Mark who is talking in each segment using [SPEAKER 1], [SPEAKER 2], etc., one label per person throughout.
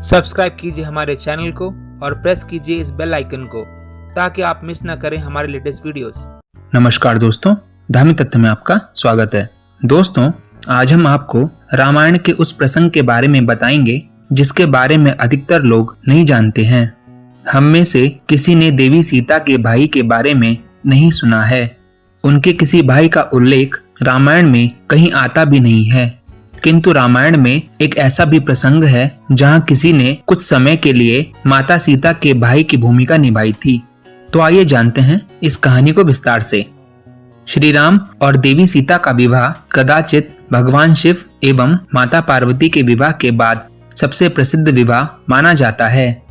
[SPEAKER 1] Subscribe कीजिए हमारे channel को और प्रेस कीजिए इस बेल आइकन को ताकि आप मिस न करें हमारे लेटेस्ट वीडियोस।
[SPEAKER 2] नमस्कार दोस्तों, धार्मिक तथ्य में आपका स्वागत है। दोस्तों, आज हम आपको रामायण के उस प्रसंग के बारे में बताएंगे जिसके बारे में अधिकतर लोग नहीं जानते हैं। हम में से किसी ने देवी सीता के भाई के बारे में नहीं सुना है। उनके किसी भाई का उल्लेख रामायण में कहीं आता भी नहीं है, किंतु रामायण में एक ऐसा भी प्रसंग है जहां किसी ने कुछ समय के लिए माता सीता के भाई की भूमिका निभाई थी। तो आइए जानते हैं इस कहानी को विस्तार से। श्री राम और देवी सीता का विवाह कदाचित भगवान शिव एवं माता पार्वती के विवाह के बाद सबसे प्रसिद्ध विवाह माना जाता है।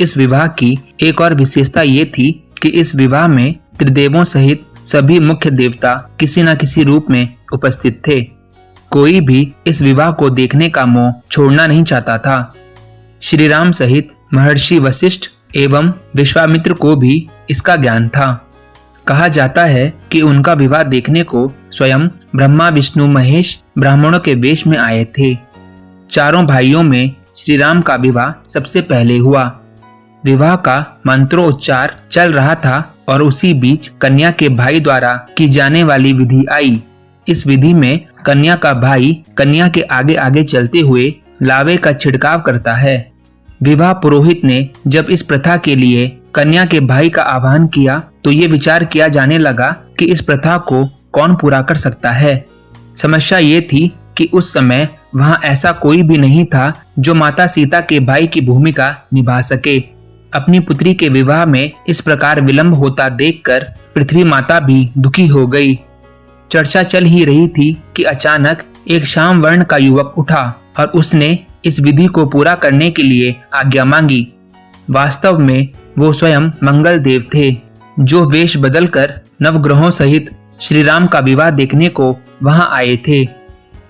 [SPEAKER 2] इस विवाह की एक और विशेषता ये थी कि इस विवाह में त्रिदेवों सहित सभी मुख्य देवता किसी न किसी रूप में उपस्थित थे। कोई भी इस विवाह को देखने का मोह छोड़ना नहीं चाहता था। श्री राम सहित महर्षि वशिष्ठ एवं विश्वामित्र को भी इसका ज्ञान था। कहा जाता है कि उनका विवाह देखने को स्वयं ब्रह्मा विष्णु महेश ब्राह्मणों के वेश में आए थे। चारों भाइयों में श्री राम का विवाह सबसे पहले हुआ। विवाह का मंत्रोच्चार चल रहा था और उसी बीच कन्या के भाई द्वारा की जाने वाली विधि आई। इस विधि में कन्या का भाई कन्या के आगे आगे चलते हुए लावे का छिड़काव करता है। विवाह पुरोहित ने जब इस प्रथा के लिए कन्या के भाई का आह्वान किया तो ये विचार किया जाने लगा कि इस प्रथा को कौन पूरा कर सकता है। समस्या ये थी कि उस समय वहां ऐसा कोई भी नहीं था जो माता सीता के भाई की भूमिका निभा सके। अपनी पुत्री के विवाह में इस प्रकार विलंब होता देखकर पृथ्वी माता भी दुखी हो गई। चर्चा चल ही रही थी कि अचानक एक श्याम वर्ण का युवक उठा और उसने इस विधि को पूरा करने के लिए आज्ञा मांगी। वास्तव में वो स्वयं मंगल देव थे, जो वेश बदलकर नवग्रहों सहित श्री राम का विवाह देखने को वहां आए थे।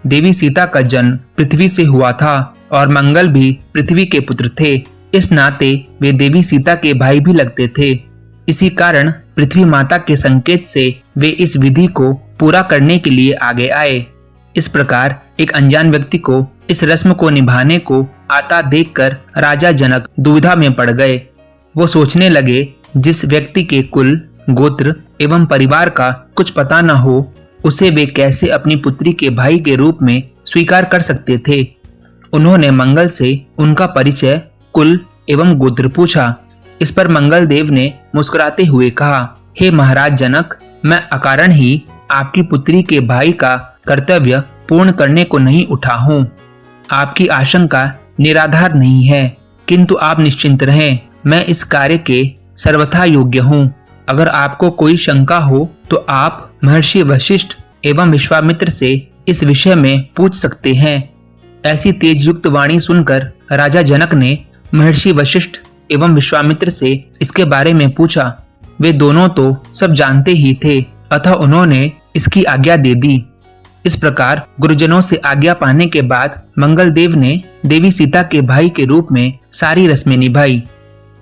[SPEAKER 2] देवी सीता का जन्म पृथ्वी से हुआ था और मंगल भी पृथ्वी के पुत्र थे। इस नाते वे देवी सीता के भाई भी लगते थे। इसी कारण पृथ्वी माता के संकेत से वे इस विधि को पूरा करने के लिए आगे आए। इस प्रकार एक अनजान व्यक्ति को इस रस्म को निभाने को आता देखकर राजा जनक दुविधा में पड़ गए। वो सोचने लगे, जिस व्यक्ति के कुल, गोत्र एवं परिवार का कुछ पता न हो, उसे वे कैसे अपनी पुत्री के भाई के रूप में स्वीकार कर सकते थे। उन्होंने मंगल से उनका परिचय, कुल एवं गोत्र पूछा। इस पर मंगल देव ने मुस्कुराते हुए कहा, हे महाराज जनक, मैं अकारण ही आपकी पुत्री के भाई का कर्तव्य पूर्ण करने को नहीं उठा हूँ। आपकी आशंका निराधार नहीं है, किंतु आप निश्चिंत रहें, मैं इस कार्य के सर्वथा योग्य हूँ। अगर आपको कोई शंका हो तो आप महर्षि वशिष्ठ एवं विश्वामित्र से इस विषय में पूछ सकते हैं। ऐसी तेज युक्त वाणी सुनकर राजा जनक ने महर्षि वशिष्ठ एवं विश्वामित्र से इसके बारे में पूछा। वे दोनों तो सब जानते ही थे, अतः उन्होंने इसकी आज्ञा दे दी। इस प्रकार गुरुजनों से आज्ञा पाने के बाद मंगल देव ने देवी सीता के भाई के रूप में सारी रस्में निभाई।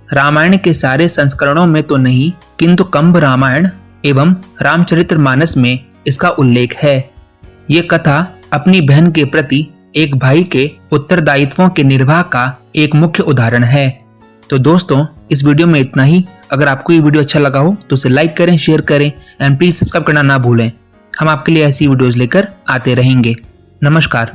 [SPEAKER 2] रामायण के सारे संस्करणों में तो नहीं, किंतु कंब रामायण एवं रामचरितमानस में इसका उल्लेख है। ये कथा अपनी बहन के प्रति एक भाई के उत्तरदायित्वों के निर्वाह का एक मुख्य उदाहरण है। तो दोस्तों, इस वीडियो में इतना ही। अगर आपको ये वीडियो अच्छा लगा हो तो उसे लाइक करें, शेयर करें एंड प्लीज सब्सक्राइब करना ना भूलें। हम आपके लिए ऐसी वीडियोस लेकर आते रहेंगे। नमस्कार।